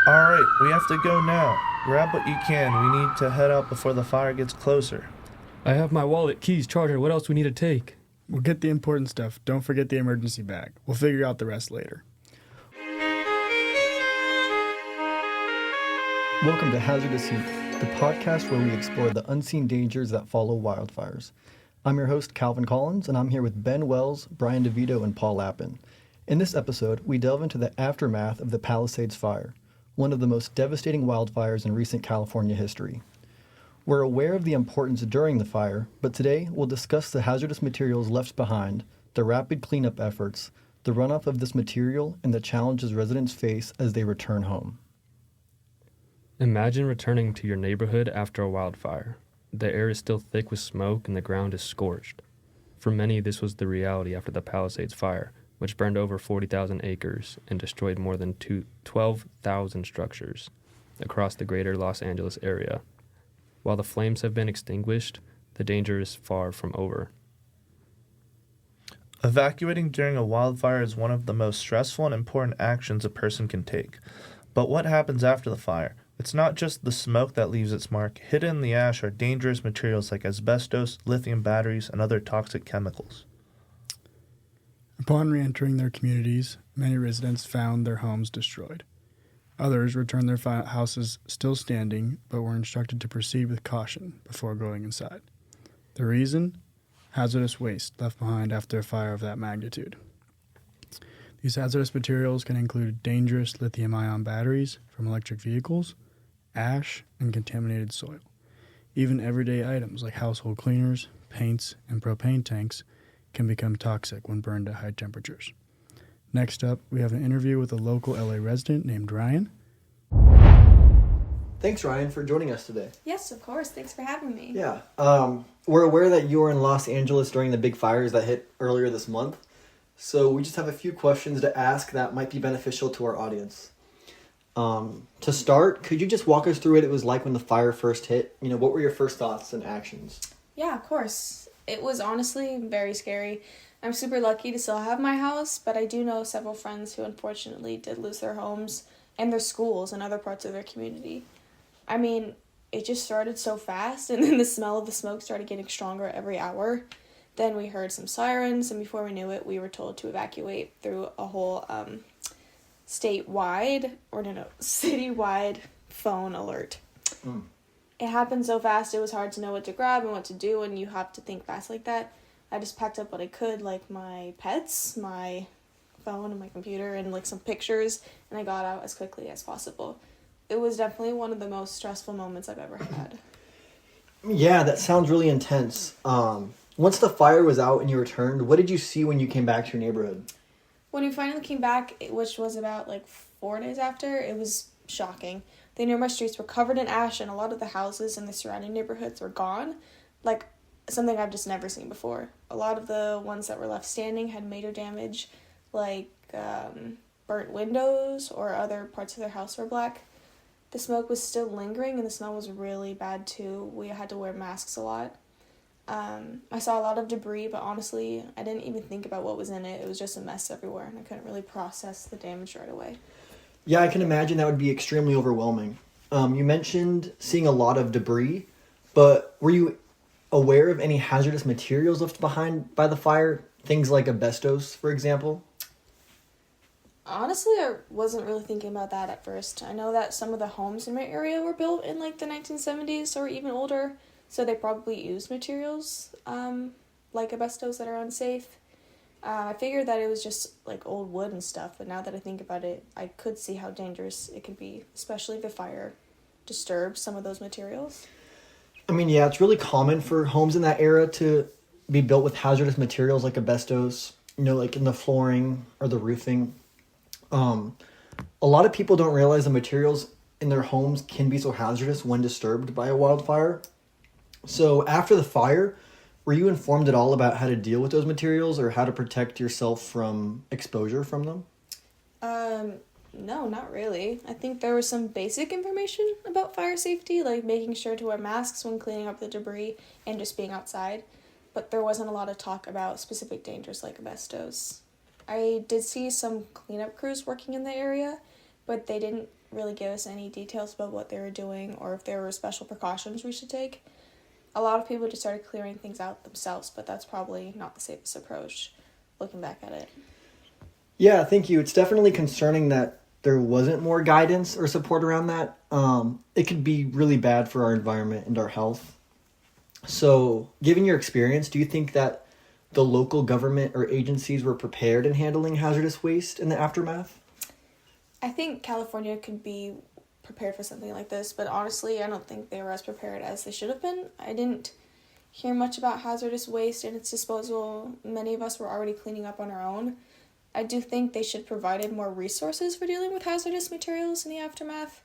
Alright, we have to go now. Grab what you can. We need to head out before the fire gets closer. I have my wallet, keys, charger. What else we need to take? We'll get the important stuff. Don't forget the emergency bag. We'll figure out the rest later. Welcome to Hazardous Heat, the podcast where we explore the unseen dangers that follow wildfires. I'm your host, Calvin Collins, and I'm here with Ben Wells, Brian DeVito, and Paul Lappin. In this episode, we delve into the aftermath of the Palisades Fire, one of the most devastating wildfires in recent California history. We're aware of the importance during the fire, but today we'll discuss the hazardous materials left behind, the rapid cleanup efforts, the runoff of this material, and the challenges residents face as they return home. Imagine returning to your neighborhood after a wildfire. The air is still thick with smoke and the ground is scorched. For many, this was the reality after the Palisades Fire, which burned over 40,000 acres and destroyed more than 12,000 structures across the greater Los Angeles area. While the flames have been extinguished, the danger is far from over. Evacuating during a wildfire is one of the most stressful and important actions a person can take. But what happens after the fire? It's not just the smoke that leaves its mark. Hidden in the ash are dangerous materials like asbestos, lithium batteries, and other toxic chemicals. Upon re-entering their communities, many residents found their homes destroyed. Others returned their houses still standing, but were instructed to proceed with caution before going inside. The reason? Hazardous waste left behind after a fire of that magnitude. These hazardous materials can include dangerous lithium-ion batteries from electric vehicles, ash, and contaminated soil. Even everyday items like household cleaners, paints, and propane tanks can become toxic when burned at high temperatures. Next up, we have an interview with a local LA resident named Ryan. Thanks, Ryan, for joining us today. Yes, of course. Thanks for having me. Yeah. We're aware that you were in Los Angeles during the big fires that hit earlier this month. So we just have a few questions to ask that might be beneficial to our audience. To start, could you just walk us through what it was like when the fire first hit? What were your first thoughts and actions? Yeah, of course. It was honestly very scary. I'm super lucky to still have my house, but I do know several friends who unfortunately did lose their homes and their schools and other parts of their community. I mean, it just started so fast, and then the smell of the smoke started getting stronger every hour. Then we heard some sirens, and before we knew it, we were told to evacuate through a whole citywide phone alert. It happened so fast, it was hard to know what to grab and what to do, and you have to think fast like that. I just packed up what I could, like my pets, my phone, and my computer, and like some pictures, and I got out as quickly as possible. It was definitely one of the most stressful moments I've ever had. Yeah, that sounds really intense. Once the fire was out and you returned, what did you see when you came back to your neighborhood? When we finally came back, which was about 4 days after, it was shocking. The nearby streets were covered in ash, and a lot of the houses in the surrounding neighborhoods were gone. Something I've just never seen before. A lot of the ones that were left standing had major damage, burnt windows or other parts of their house were black. The smoke was still lingering, and the smell was really bad too. We had to wear masks a lot. I saw a lot of debris, but honestly, I didn't even think about what was in it. It was just a mess everywhere, and I couldn't really process the damage right away. Yeah, I can imagine that would be extremely overwhelming. You mentioned seeing a lot of debris, but were you aware of any hazardous materials left behind by the fire? Things like asbestos, for example? Honestly, I wasn't really thinking about that at first. I know that some of the homes in my area were built in the 1970s or even older, so they probably used materials like asbestos that are unsafe. I figured that it was just old wood and stuff, but now that I think about it, I could see how dangerous it could be, especially if the fire disturbs some of those materials. I mean, yeah, it's really common for homes in that era to be built with hazardous materials like asbestos, like in the flooring or the roofing. A lot of people don't realize the materials in their homes can be so hazardous when disturbed by a wildfire. So after the fire, were you informed at all about how to deal with those materials or how to protect yourself from exposure from them? No, not really. I think there was some basic information about fire safety, like making sure to wear masks when cleaning up the debris and just being outside, but there wasn't a lot of talk about specific dangers like asbestos. I did see some cleanup crews working in the area, but they didn't really give us any details about what they were doing or if there were special precautions we should take. A lot of people just started clearing things out themselves, but that's probably not the safest approach, looking back at it. Yeah, thank you. It's definitely concerning that there wasn't more guidance or support around that. It could be really bad for our environment and our health. So, given your experience, do you think that the local government or agencies were prepared in handling hazardous waste in the aftermath? I think California could be prepared for something like this, but honestly, I don't think they were as prepared as they should have been. I didn't hear much about hazardous waste and its disposal. Many of us were already cleaning up on our own. I do think they should have provided more resources for dealing with hazardous materials in the aftermath.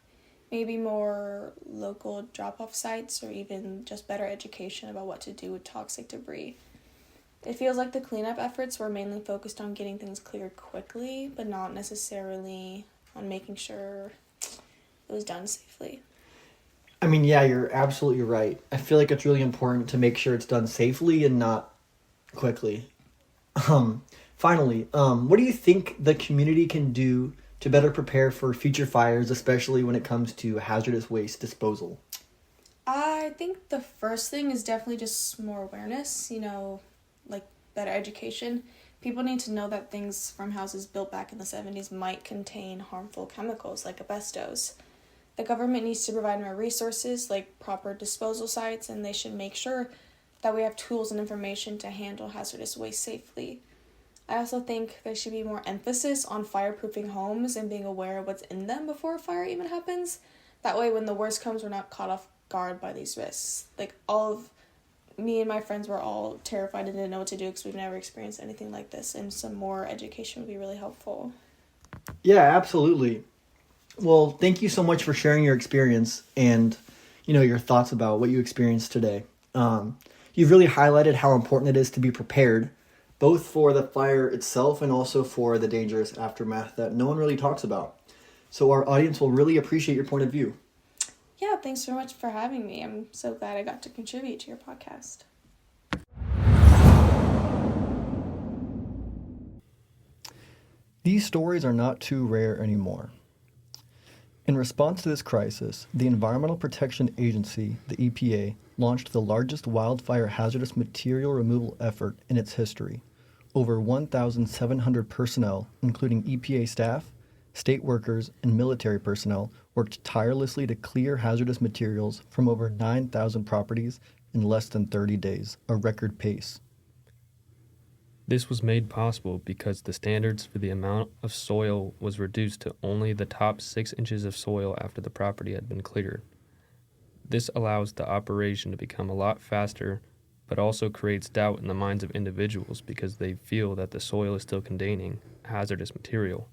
Maybe more local drop-off sites or even just better education about what to do with toxic debris. It feels like the cleanup efforts were mainly focused on getting things cleared quickly, but not necessarily on making sure it was done safely. I mean, yeah, you're absolutely right. I feel like it's really important to make sure it's done safely and not quickly. Finally, what do you think the community can do to better prepare for future fires, especially when it comes to hazardous waste disposal? I think the first thing is definitely just more awareness, like better education. People need to know that things from houses built back in the 70s might contain harmful chemicals like asbestos. The government needs to provide more resources like proper disposal sites, and they should make sure that we have tools and information to handle hazardous waste safely. I also think there should be more emphasis on fireproofing homes and being aware of what's in them before a fire even happens. That way, when the worst comes, we're not caught off guard by these risks. Like, all of me and my friends were all terrified and didn't know what to do because we've never experienced anything like this, and some more education would be really helpful. Yeah, absolutely. Well, thank you so much for sharing your experience and, your thoughts about what you experienced today. You've really highlighted how important it is to be prepared, both for the fire itself and also for the dangerous aftermath that no one really talks about. So our audience will really appreciate your point of view. Yeah, thanks so much for having me. I'm so glad I got to contribute to your podcast. These stories are not too rare anymore. In response to this crisis, the Environmental Protection Agency, the EPA, launched the largest wildfire hazardous material removal effort in its history. Over 1,700 personnel, including EPA staff, state workers, and military personnel, worked tirelessly to clear hazardous materials from over 9,000 properties in less than 30 days, a record pace. This was made possible because the standards for the amount of soil was reduced to only the top 6 inches of soil after the property had been cleared. This allows the operation to become a lot faster, but also creates doubt in the minds of individuals because they feel that the soil is still containing hazardous material.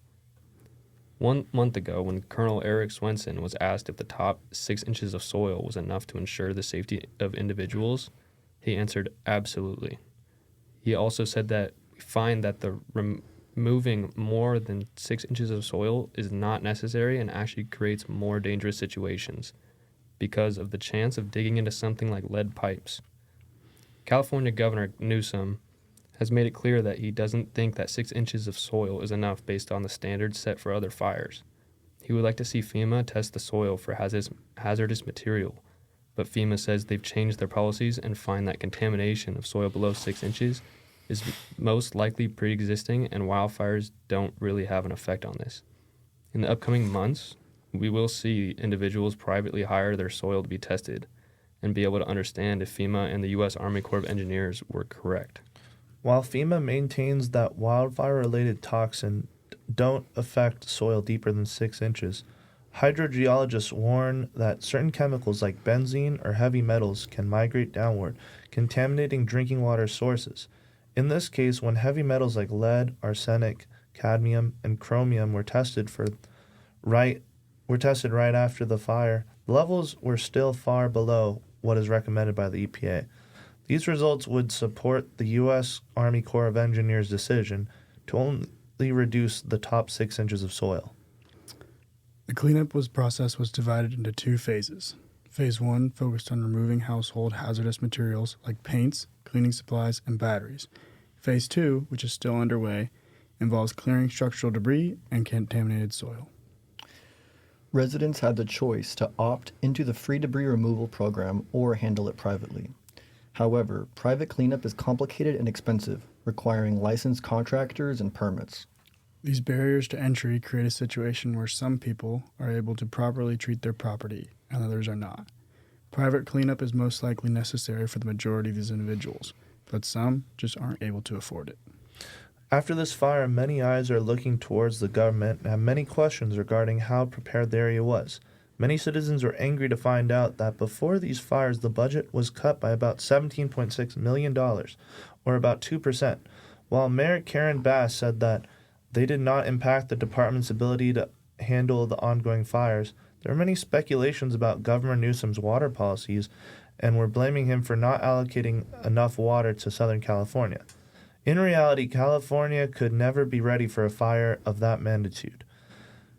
1 month ago, when Colonel Eric Swenson was asked if the top 6 inches of soil was enough to ensure the safety of individuals, he answered absolutely. He also said that we find that the removing more than 6 inches of soil is not necessary and actually creates more dangerous situations because of the chance of digging into something like lead pipes. California Governor Newsom has made it clear that he doesn't think that 6 inches of soil is enough based on the standards set for other fires. He would like to see FEMA test the soil for hazardous material, but FEMA says they've changed their policies and find that contamination of soil below 6 inches is most likely pre-existing and wildfires don't really have an effect on this. In the upcoming months, we will see individuals privately hire their soil to be tested and be able to understand if FEMA and the U.S. Army Corps of Engineers were correct. While FEMA maintains that wildfire-related toxins don't affect soil deeper than 6 inches, hydrogeologists warn that certain chemicals like benzene or heavy metals can migrate downward, contaminating drinking water sources. In this case, when heavy metals like lead, arsenic, cadmium, and chromium were tested right after the fire, the levels were still far below what is recommended by the EPA. These results would support the U.S. Army Corps of Engineers' decision to only reduce the top 6 inches of soil. The cleanup process was divided into 2 phases. Phase 1 focused on removing household hazardous materials like paints, cleaning supplies, and batteries. Phase 2, which is still underway, involves clearing structural debris and contaminated soil. residents had the choice to opt into the free debris removal program or handle it privately. However, private cleanup is complicated and expensive, requiring licensed contractors and permits. These barriers to entry create a situation where some people are able to properly treat their property and others are not. Private cleanup is most likely necessary for the majority of these individuals, but some just aren't able to afford it. After this fire, many eyes are looking towards the government and have many questions regarding how prepared the area was. Many citizens were angry to find out that before these fires, the budget was cut by about $17.6 million, or about 2%, while Mayor Karen Bass said that they did not impact the department's ability to handle the ongoing fires. There were many speculations about Governor Newsom's water policies and were blaming him for not allocating enough water to Southern California. In reality, California could never be ready for a fire of that magnitude.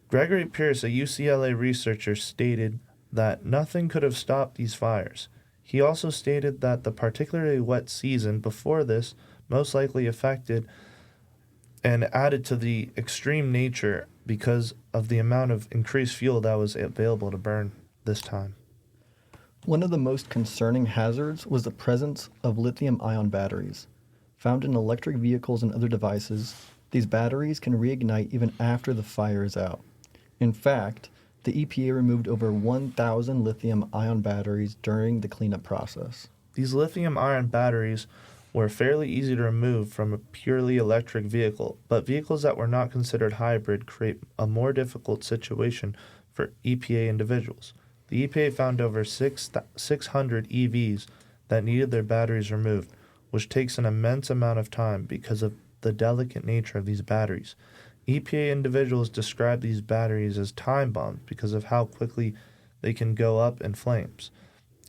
Gregory Pierce, a UCLA researcher, stated that nothing could have stopped these fires. He also stated that the particularly wet season before this most likely affected and added to the extreme nature because of the amount of increased fuel that was available to burn this time. One of the most concerning hazards was the presence of lithium-ion batteries. Found in electric vehicles and other devices, these batteries can reignite even after the fire is out. In fact, the EPA removed over 1,000 lithium-ion batteries during the cleanup process. These lithium-ion batteries were fairly easy to remove from a purely electric vehicle, but vehicles that were not considered hybrid create a more difficult situation for EPA individuals. The EPA found over 600 EVs that needed their batteries removed, which takes an immense amount of time because of the delicate nature of these batteries. EPA individuals describe these batteries as time bombs because of how quickly they can go up in flames.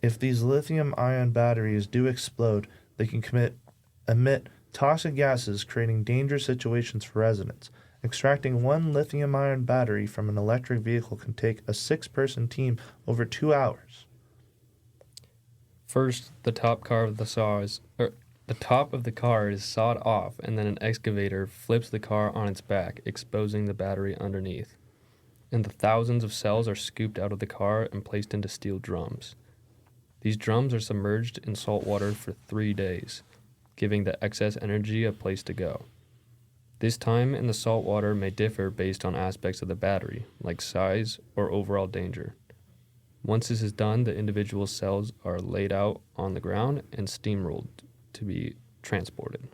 If these lithium-ion batteries do explode, they can emit toxic gases, creating dangerous situations for residents. Extracting one lithium-ion battery from an electric vehicle can take a 6-person team over 2 hours. First, the top of the car is sawed off, and then an excavator flips the car on its back, exposing the battery underneath. And the thousands of cells are scooped out of the car and placed into steel drums. These drums are submerged in salt water for 3 days, giving the excess energy a place to go. This time in the salt water may differ based on aspects of the battery, like size or overall danger. Once this is done, the individual cells are laid out on the ground and steamrolled to be transported.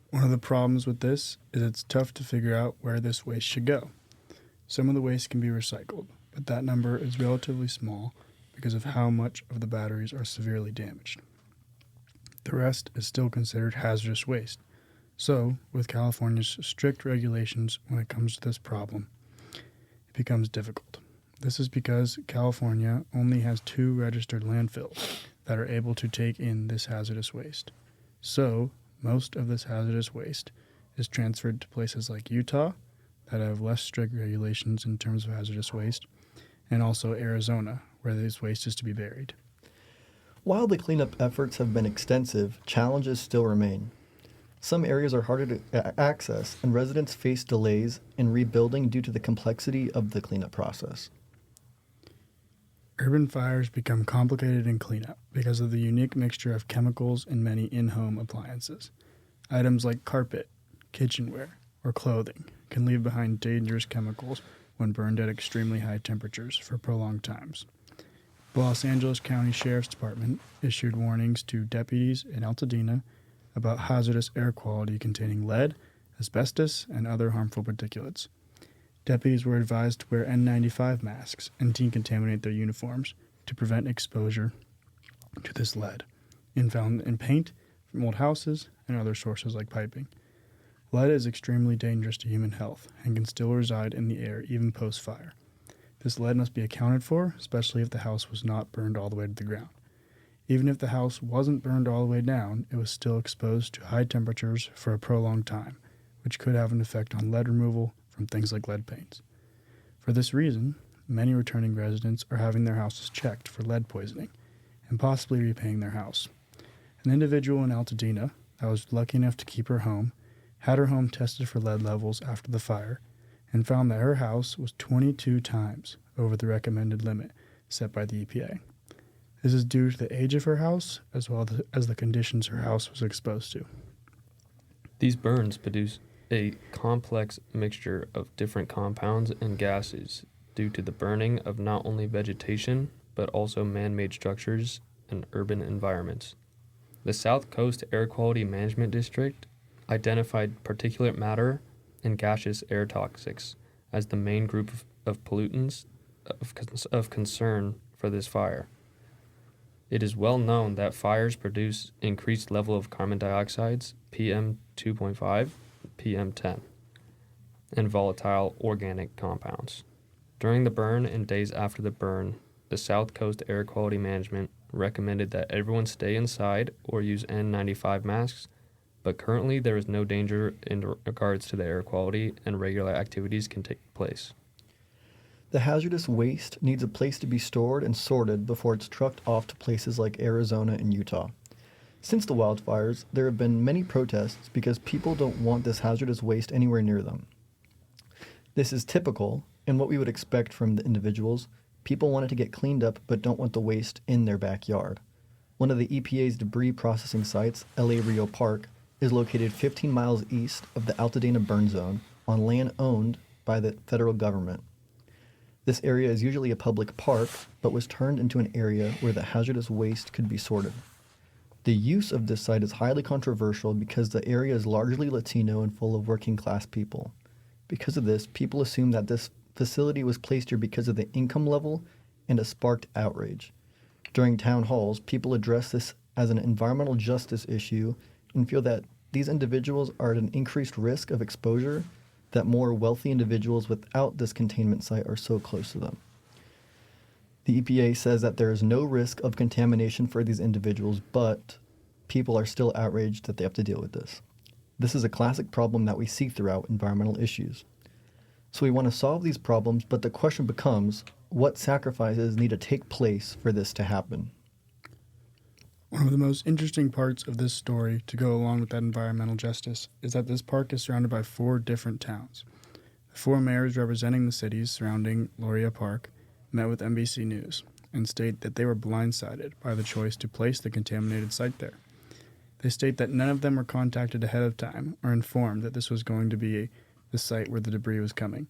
One of the problems with this is it's tough to figure out where this waste should go. Some of the waste can be recycled, but that number is relatively small because of how much of the batteries are severely damaged. The rest is still considered hazardous waste. So, with California's strict regulations when it comes to this problem, it becomes difficult. This is because California only has 2 registered landfills that are able to take in this hazardous waste. So, most of this hazardous waste is transferred to places like Utah that have less strict regulations in terms of hazardous waste, and also Arizona, where this waste is to be buried. While the cleanup efforts have been extensive, challenges still remain. Some areas are harder to access, and residents face delays in rebuilding due to the complexity of the cleanup process. Urban fires become complicated in cleanup because of the unique mixture of chemicals in many in-home appliances. Items like carpet, kitchenware, or clothing can leave behind dangerous chemicals when burned at extremely high temperatures for prolonged times. The Los Angeles County Sheriff's Department issued warnings to deputies in Altadena about hazardous air quality containing lead, asbestos, and other harmful particulates. Deputies were advised to wear N95 masks and decontaminate their uniforms to prevent exposure to this lead, found in paint from old houses and other sources like piping. Lead is extremely dangerous to human health and can still reside in the air even post-fire. This lead must be accounted for, especially if the house was not burned all the way to the ground. Even if the house wasn't burned all the way down, it was still exposed to high temperatures for a prolonged time, which could have an effect on lead removal from things like lead paints. For this reason, many returning residents are having their houses checked for lead poisoning and possibly repaying their house. An individual in Altadena that was lucky enough to keep her home had her home tested for lead levels after the fire and found that her house was 22 times over the recommended limit set by the EPA. This is due to the age of her house as well as the conditions her house was exposed to. These burns produce a complex mixture of different compounds and gases due to the burning of not only vegetation, but also man-made structures and urban environments. The South Coast Air Quality Management District identified particulate matter and gaseous air toxics as the main group of pollutants of concern for this fire. It is well known that fires produce increased level of carbon dioxides, PM 2.5, PM 10, and volatile organic compounds. During the burn and days after the burn, the South Coast Air Quality Management recommended that everyone stay inside or use N95 masks, but currently there is no danger in regards to the air quality and regular activities can take place. The hazardous waste needs a place to be stored and sorted before it's trucked off to places like Arizona and Utah. Since the wildfires, there have been many protests because people don't want this hazardous waste anywhere near them. This is typical and what we would expect from the individuals. People want it to get cleaned up but don't want the waste in their backyard. One of the EPA's debris processing sites, LA Rio Park, is located 15 miles east of the Altadena burn zone on land owned by the federal government. This area is usually a public park, but was turned into an area where the hazardous waste could be sorted. The use of this site is highly controversial because the area is largely Latino and full of working class people. Because of this, people assume that this facility was placed here because of the income level and it sparked outrage. During town halls, people address this as an environmental justice issue and feel that these individuals are at an increased risk of exposure, that more wealthy individuals without this containment site are so close to them. The EPA says that there is no risk of contamination for these individuals, but people are still outraged that they have to deal with this. This is a classic problem that we see throughout environmental issues. So we want to solve these problems, but the question becomes, what sacrifices need to take place for this to happen? One of the most interesting parts of this story, to go along with that environmental justice, is that this park is surrounded by 4 different towns. The 4 mayors representing the cities surrounding Loria Park met with NBC News and state that they were blindsided by the choice to place the contaminated site there. They state that none of them were contacted ahead of time or informed that this was going to be the site where the debris was coming.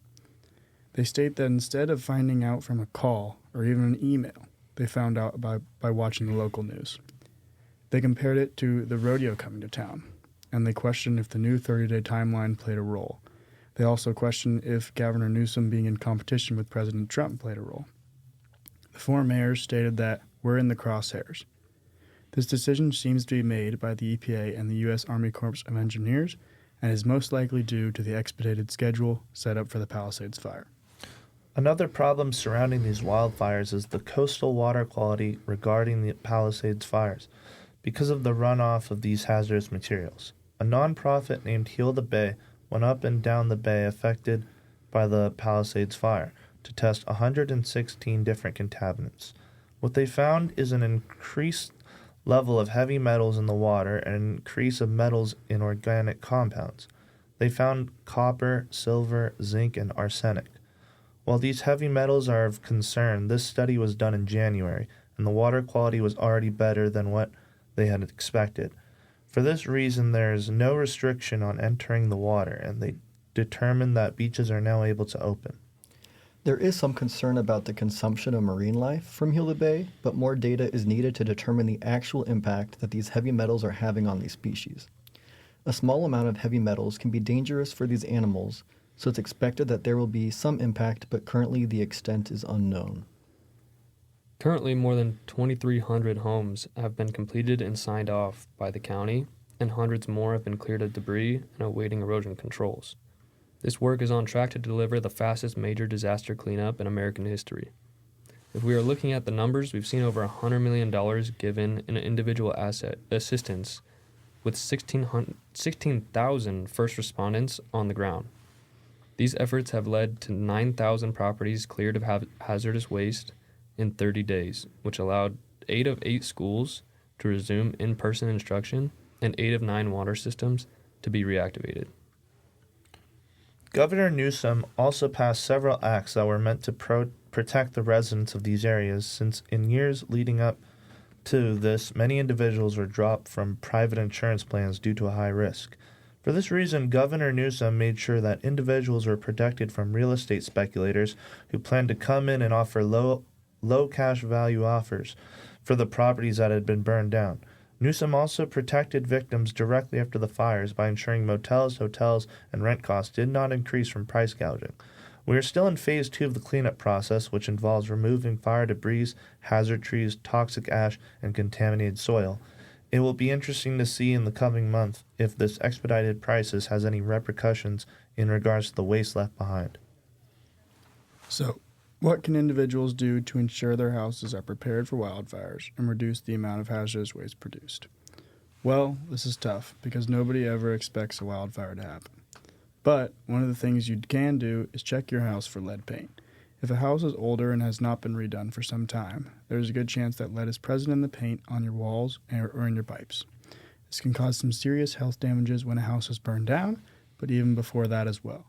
They state that instead of finding out from a call or even an email, they found out by watching the local news. They compared it to the rodeo coming to town, and they questioned if the new 30-day timeline played a role. They also questioned if Governor Newsom being in competition with President Trump played a role. The 4 mayors stated that we're in the crosshairs. This decision seems to be made by the EPA and the U.S. Army Corps of Engineers and is most likely due to the expedited schedule set up for the Palisades fire. Another problem surrounding these wildfires is the coastal water quality regarding the Palisades fires because of the runoff of these hazardous materials. A nonprofit named Heal the Bay went up and down the bay affected by the Palisades fire to test 116 different contaminants. What they found is an increased level of heavy metals in the water and an increase of metals in organic compounds. They found copper, silver, zinc, and arsenic. While these heavy metals are of concern, this study was done in January, and the water quality was already better than what they had expected. For this reason, there is no restriction on entering the water, and they determined that beaches are now able to open. There is some concern about the consumption of marine life from Heal the Bay, but more data is needed to determine the actual impact that these heavy metals are having on these species. A small amount of heavy metals can be dangerous for these animals, so it's expected that there will be some impact, but currently the extent is unknown. Currently, more than 2,300 homes have been completed and signed off by the county, and hundreds more have been cleared of debris and awaiting erosion controls. This work is on track to deliver the fastest major disaster cleanup in American history. If we are looking at the numbers, we've seen over $100 million given in individual asset assistance with 16,000 first respondents on the ground. These efforts have led to 9,000 properties cleared of hazardous waste in 30 days, which allowed 8 of 8 schools to resume in-person instruction and 8 of 9 water systems to be reactivated. Governor Newsom also passed several acts that were meant to protect the residents of these areas, since in years leading up to this, many individuals were dropped from private insurance plans due to a high risk. For this reason, Governor Newsom made sure that individuals were protected from real estate speculators who planned to come in and offer low cash value offers for the properties that had been burned down. Newsom also protected victims directly after the fires by ensuring motels, hotels, and rent costs did not increase from price gouging. We are still in phase 2 of the cleanup process, which involves removing fire debris, hazard trees, toxic ash, and contaminated soil. It will be interesting to see in the coming month if this expedited process has any repercussions in regards to the waste left behind. So, what can individuals do to ensure their houses are prepared for wildfires and reduce the amount of hazardous waste produced? Well, this is tough because nobody ever expects a wildfire to happen. But one of the things you can do is check your house for lead paint. If a house is older and has not been redone for some time, there is a good chance that lead is present in the paint on your walls or in your pipes. This can cause some serious health damages when a house is burned down, but even before that as well.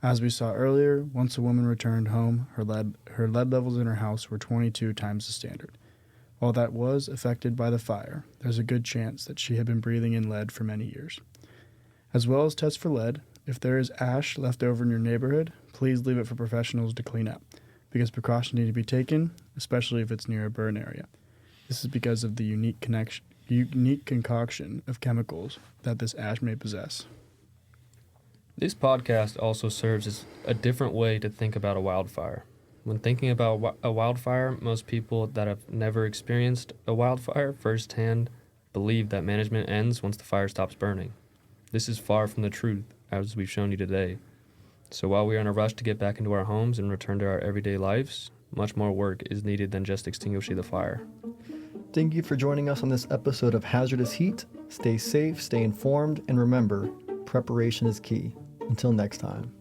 As we saw earlier, once a woman returned home, her lead levels in her house were 22 times the standard. While that was affected by the fire, there's a good chance that she had been breathing in lead for many years. As well as tests for lead, if there is ash left over in your neighborhood, please leave it for professionals to clean up, because precautions need to be taken, especially if it's near a burn area. This is because of the unique concoction of chemicals that this ash may possess. This podcast also serves as a different way to think about a wildfire. When thinking about a wildfire, most people that have never experienced a wildfire firsthand believe that management ends once the fire stops burning. This is far from the truth, as we've shown you today. So while we are in a rush to get back into our homes and return to our everyday lives, much more work is needed than just extinguishing the fire. Thank you for joining us on this episode of Hazardous Heat. Stay safe, stay informed, and remember, preparation is key. Until next time.